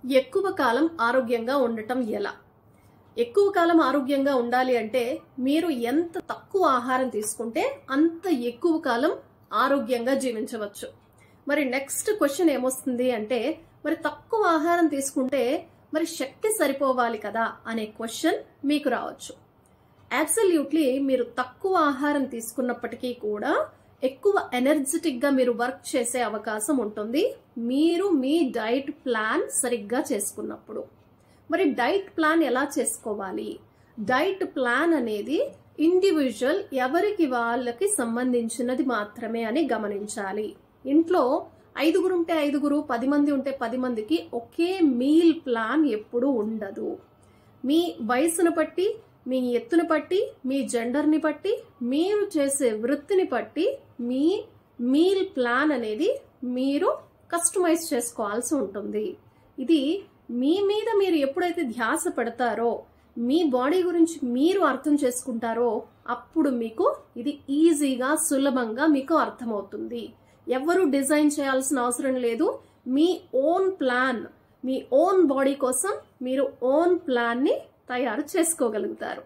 ఎక్కువ కాలం ఆరోగ్యంగా ఉండటం ఎలా? ఎక్కువ కాలం ఆరోగ్యంగా ఉండాలి అంటే మీరు ఎంత తక్కువ ఆహారం తీసుకుంటే అంత ఎక్కువ కాలం ఆరోగ్యంగా జీవించవచ్చు. మరి నెక్స్ట్ క్వశ్చన్ ఏమొస్తుంది అంటే, మరి తక్కువ ఆహారం తీసుకుంటే మరి శక్తి సరిపోవాలి కదా అనే క్వశ్చన్ మీకు రావచ్చు. అబ్సల్యూట్లీ మీరు తక్కువ ఆహారం తీసుకున్నప్పటికీ కూడా ఎక్కువ ఎనర్జెటిక్ గా మీరు వర్క్ చేసే అవకాశం ఉంటుంది మీరు మీ డైట్ ప్లాన్ సరిగ్గా చేసుకున్నప్పుడు. మరి డైట్ ప్లాన్ ఎలా చేసుకోవాలి? డైట్ ప్లాన్ అనేది ఇండివిజువల్ ఎవరికి వాళ్ళకి సంబంధించినది మాత్రమే అని గమనించాలి. ఇంట్లో 5 ఉంటే 5, 10 మంది ఉంటే 10 మందికి ఒకే మీల్ ప్లాన్ ఎప్పుడూ ఉండదు. మీ వయసును బట్టి, మీ ఎత్తును బట్టి, మీ జెండర్ని బట్టి, మీరు చేసే వృత్తిని బట్టి మీ మీల్ ప్లాన్ అనేది మీరు కస్టమైజ్ చేసుకోవాల్సి ఉంటుంది. ఇది మీ మీద మీరు ఎప్పుడైతే ధ్యాస పెడతారో, మీ బాడీ గురించి మీరు అర్థం చేసుకుంటారో అప్పుడు మీకు ఇది ఈజీగా సులభంగా మీకు అర్థమవుతుంది. ఎవరు డిజైన్ చేయాల్సిన అవసరం లేదు. మీ ఓన్ ప్లాన్, మీ ఓన్ బాడీ కోసం మీరు ఓన్ ప్లాన్ ని తయారు చేసుకోగలుగుతారు.